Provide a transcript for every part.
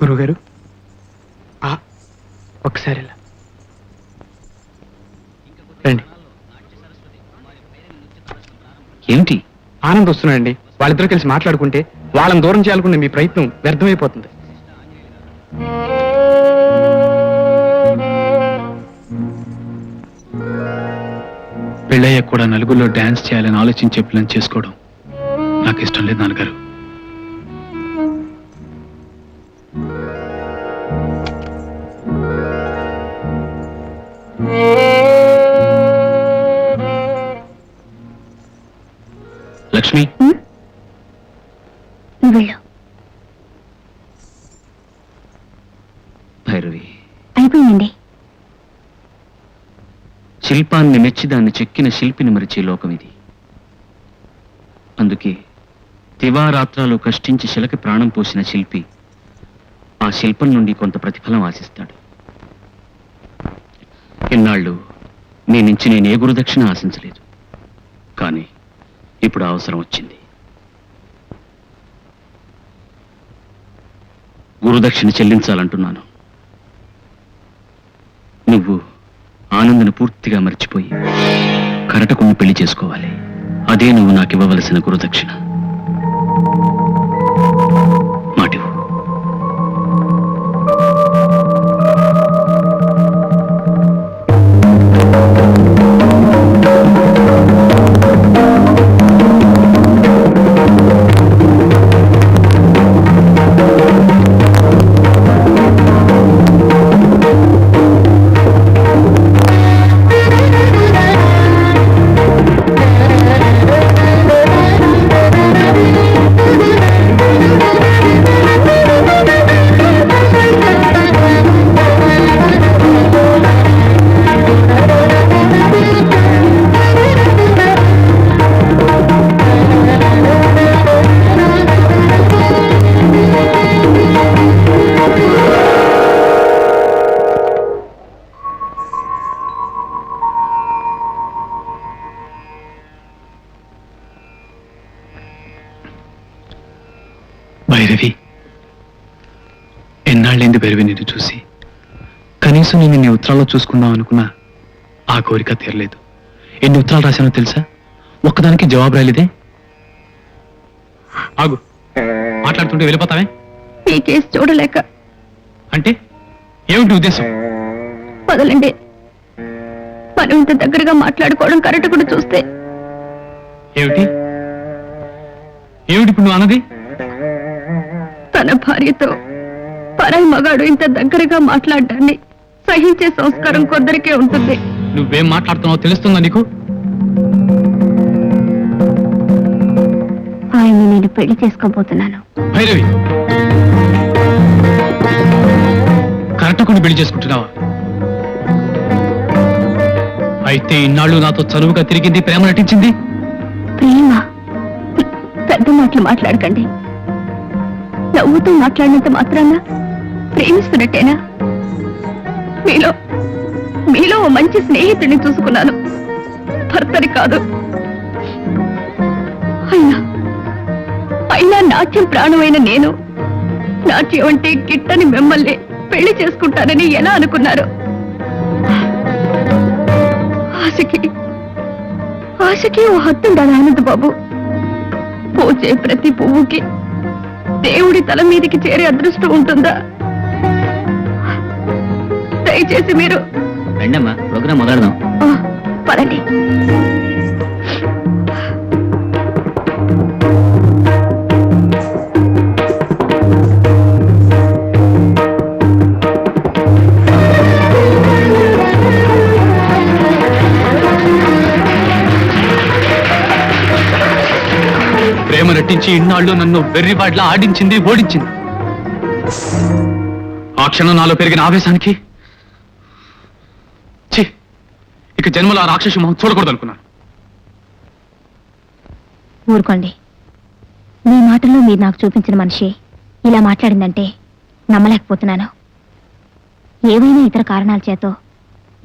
గురుగారు ఒకసారి రండి. ఏమిటి? ఆనంద్ వస్తున్నాడండి. వాళ్ళిద్దరూ కలిసి మాట్లాడుకుంటే వాళ్ళని దూరం చేయాలనుకునే మీ ప్రయత్నం వ్యర్థమైపోతుంది. పెళ్ళయ్య కూడా నలుగురిలో డాన్స్ చేయాలని ఆలోచించే ప్లాన్ చేసుకోవడం నాకు ఇష్టం లేదు నాన్నగారు. లక్ష్మి, భైరవి, అయిపోయిందండి. శిల్పాన్ని మెచ్చి దాన్ని చెక్కిన శిల్పిని మరిచే లోకం ఇది. అందుకే దివారాత్రాలు కష్టించి శిలకి ప్రాణం పోసిన శిల్పి ఆ శిల్పం నుండి కొంత ప్రతిఫలం ఆశిస్తాడు. ఇన్నాళ్ళు నీ నుంచి నేను ఏ గురుదక్షిణ ఆశించలేదు, కానీ ఇప్పుడు అవసరం వచ్చింది. గురుదక్షిణ చెల్లించాలంటున్నాను. నువ్వు ఆనందని పూర్తిగా మర్చిపోయి కరటకుని పెళ్లి చేసుకోవాలి. అదే నువ్వు నాకు ఇవ్వవలసిన గురుదక్షిణ. మాటివు. భైరవి, ఎన్నాళ్ళైంది భైరవి నిన్ను చూసి. కనీసం నేను నీ ఉత్తరాల్లో చూసుకుందాం అనుకున్నా ఆ కోరిక తీరలేదు. ఎన్ని ఉత్తరాలు రాశానో తెలుసా? ఒక్కదానికి జవాబు రాలేదే. ఆగు, మాట్లాడుతుంటే వెళ్ళిపోతావే? ఈ కేసు చూడలేక. అంటే ఏమిటి ఉద్దేశం? వదలండి. మనం ఇంత దగ్గరగా మాట్లాడుకోవడం కరెక్ట్ కూడా చూస్తే. ఏమిటి ఏమిటి ఇప్పుడు నువ్వు అన్నది? తన భార్యతో పరాయి మగాడు ఇంత దగ్గరగా మాట్లాడడాన్ని సహించే సంస్కారం కొందరికే ఉంటుంది. నువ్వేం మాట్లాడుతున్నావో తెలుస్తుందా నీకు? ఆయన్ని నేను పెళ్లి చేసుకోబోతున్నాను. భైరవి, కరెక్ట్గా పెళ్లి చేసుకుంటున్నావా? అయితే ఇన్నాళ్ళు నాతో చనువుగా తిరిగింది, ప్రేమ నటించింది. ప్రేమ? పెద్ద మాటలు మాట్లాడకండి. నవ్వుతూ మాట్లాడినంత మాత్రాన ప్రేమిస్తున్నట్టేనా? మీలో ఓ మంచి స్నేహితుడిని చూసుకున్నాను, భర్తని కాదు. అయినా నాట్యం ప్రాణమైన నేను నాట్యం అంటే గిట్టని మిమ్మల్ని పెళ్లి చేసుకుంటానని ఎలా అనుకున్నారు? ఆశకి ఓ హత్తుండాలి ఆనంద్ బాబు. పూజే ప్రతి పువ్వుకి దేవుడి తల మీదికి చేరే అదృష్టం ఉంటుందా? దయచేసి మీరు రండమ్మా, ప్రోగ్రాం మొదలెడదాం. పదండి. ప్రేమ నటించి ఇన్నాళ్ళు నన్ను వెర్రివాడ్లా ఆడించింది, ఓడించింది. ఆ క్షణం నాలో పెరిగిన ఆవేశానికి ఇక జన్మలో ఆ రాక్షసు మొహం చూడకూడదు అనుకున్నాను. ఊరుకోండి. మీ మాటల్లో మీరు నాకు చూపించిన మనిషి ఇలా మాట్లాడిందంటే నమ్మలేకపోతున్నాను. ఏవైనా ఇతర కారణాల చేతో,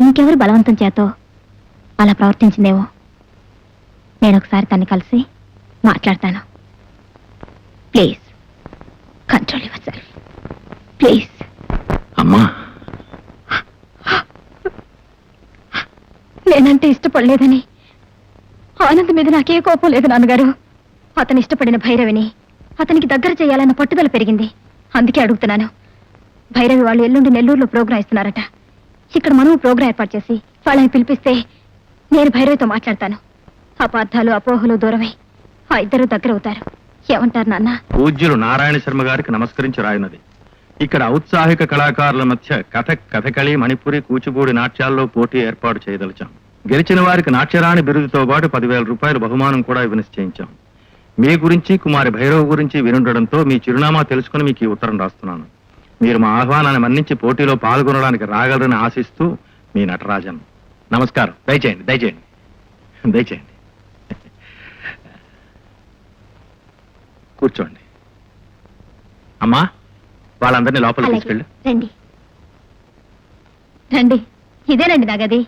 ఇంకెవరి బలవంతం చేతో అలా ప్రవర్తించిందేమో. నేను ఒకసారి తన్ని కలిసి మాట్లాడతాను. Please control your self. Please. అమ్మా, నేనంటే ఇష్టపడలేదని ఆనంద్ మీద నాకే కోపం లేదు నాన్నగారు. అతను ఇష్టపడిన భైరవిని అతనికి దగ్గర చేయాలన్న పట్టుదల పెరిగింది. అందుకే అడుగుతున్నాను. భైరవి వాళ్ళు ఎల్లుండి నెల్లూరులో ప్రోగ్రాం ఇస్తున్నారట. ఇక్కడ మనం ప్రోగ్రాం ఏర్పాటు చేసి వాళ్ళని పిలిపిస్తే నేను భైరవితో మాట్లాడతాను. అపార్థాలు అపోహలు దూరమై ఆ ఇద్దరు దగ్గర అవుతారు. ఏమంటారు నాన్న? పూజ్యులు నారాయణ శర్మ గారికి నమస్కరించి రాయున్నది. ఇక్కడ ఔత్సాహిక కళాకారుల మధ్య కథక్, కథకళి, మణిపురి, కూచిపూడి నాట్యాల్లో పోటీ ఏర్పాటు చేయదలిచాం. గెలిచిన వారికి నాట్యరాణి బిరుదుతో పాటు 10,000 రూపాయల బహుమానం కూడా నిశ్చయించాం. మీ గురించి, కుమారి భైరవ్ గురించి వినుండడంతో మీ చిరునామా తెలుసుకుని మీకు ఈ ఉత్తరం రాస్తున్నాను. మీరు మా ఆహ్వానాన్ని మన్నించి పోటీలో పాల్గొనడానికి రాగలరని ఆశిస్తూ మీ నటరాజన్. నమస్కారం. దయచేయండి, దయచేయండి, దయచేయండి. కూర్చోండి. అమ్మా, వాళ్ళందరినీ లోపలికి అలాగే. తీసుకెళ్ళు. రండి రండి. ఇదేనండి నా గది.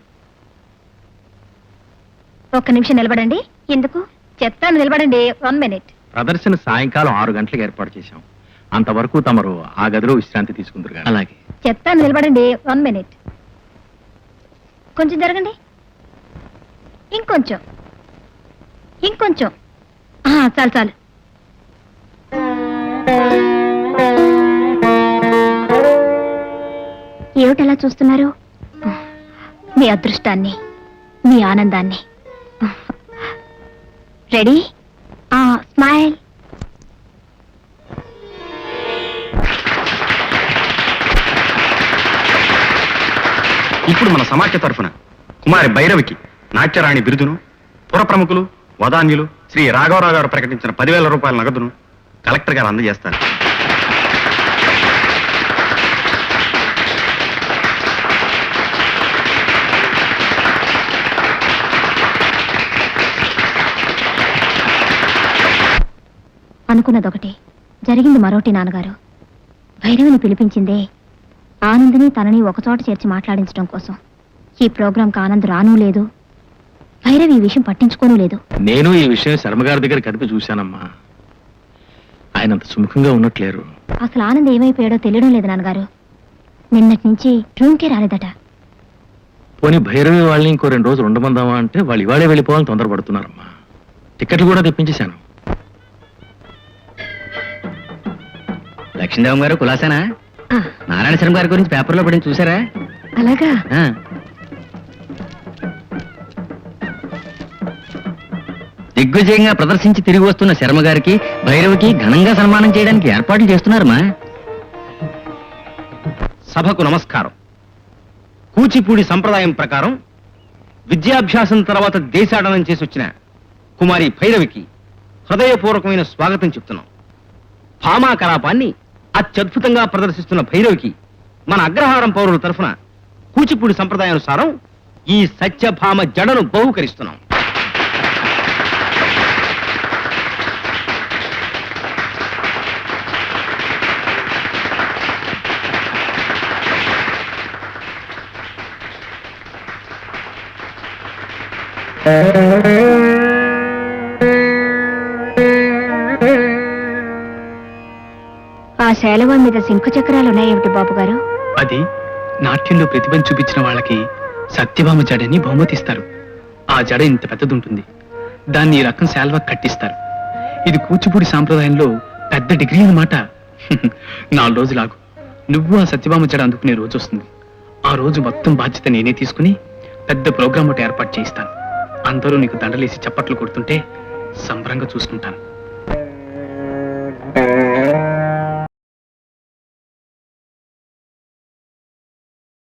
ఒక్క నిమిషం నిలబడండి. ఎందుకు? చెప్తాను, నిలబడండి. 1 minute. ప్రదర్శన సాయంకాలం 6 గంటలకు ఏర్పాటు చేశాం. అంతవరకు తమరు ఆ గదిలో విశ్రాంతి తీసుకుందరు గాని. అలాగే. చెప్తాను, నిలబడండి. 1 minute. కొంచెం జరగండి. ఇంకొంచెం ఇంకొంచెం. చాలు చాలు. ఏమిటలా చూస్తున్నారు? మీ అదృష్టాన్ని, మీ ఆనందాన్ని. రెడీ? స్మైల్. ఇప్పుడు మన సమాఖ్య తరఫున కుమారి భైరవికి నాట్యరాణి బిరుదును, పుర ప్రముఖులు, వదాన్యులు శ్రీ రాఘవరావు గారు ప్రకటించిన 10,000 రూపాయల నగదును కలెక్టర్ గారు అందజేస్తారు. అనుకున్నదొకటి, జరిగింది మరోటి నాన్నగారు. భైరవిని పిలిపించిందే ఆనంద్ని తనని ఒకచోట చేర్చి మాట్లాడించడం కోసం. ఈ ప్రోగ్రాంకి ఆనంద్ రానూ లేదు, భైరవి ఈ విషయం పట్టించుకోనూ లేదు. నేను ఈ విషయం శర్మ గారి దగ్గర కదిపి చూశానమ్మా. ఆయన అంత సుముఖంగా ఉన్నట్లేరు. అసలు ఆనంద్ ఏమైపోయాడో తెలియడం లేదు నాన్నగారు. నిన్నటి నుంచి రూమ్కే రాలేదట. పోనీ భైరవి వాళ్ళని ఇంకో 2 రోజులు ఉండమందామా అంటే వాళ్ళు ఇవాళే వెళ్ళిపోవాలని తొందరపడుతున్నారమ్మా. టికెట్లు కూడా తెప్పించేశాను. లక్ష్మీదేవం గారు కులాసానా? నారాయణ శర్మ గారి గురించి పేపర్లో పడి చూసారా? అలాగా? దిగ్విజయంగా ప్రదర్శించి తిరిగి వస్తున్న శర్మ గారికి, భైరవికి ఘనంగా సన్మానం చేయడానికి ఏర్పాట్లు చేస్తున్నారమ్మా. సభకు నమస్కారం. కూచిపూడి సంప్రదాయం ప్రకారం విద్యాభ్యాసం తర్వాత దేశాటనం చేసి వచ్చిన కుమారి భైరవికి హృదయపూర్వకమైన స్వాగతం చెప్తున్నాం. భామా కలాపాన్ని అత్యద్భుతంగా ప్రదర్శిస్తున్న భైరవికి మన అగ్రహారం పౌరుల తరఫున కూచిపూడి సంప్రదాయానుసారం ఈ సత్యభామ జడను బహుకరిస్తున్నాం. ఆ శైలవం మీద శంకు చక్రాలు ఉన్నాయేమిటి బాబు గారు? అది నాట్యంలో ప్రతిభను చూపించిన వాళ్ళకి సత్యభామ జడని బహుమతిస్తారు. ఆ జడ ఇంత పెద్దదుంటుంది. దాన్ని ఈ రకం శాల్వా కట్టిస్తారు. ఇది కూచిపూడి సాంప్రదాయంలో పెద్ద డిగ్రీ అన్నమాట. 4 రోజులాగు నువ్వు ఆ సత్యభామ జడ అందుకునే రోజు వస్తుంది. ఆ రోజు మొత్తం బాధ్యత నేనే తీసుకుని పెద్ద ప్రోగ్రామ్ ఒకటి ఏర్పాటు చేయిస్తాను. అందరూ నీకు దండలేసి చప్పట్లు కొడుతుంటే సంబరంగా చూసుకుంటాను.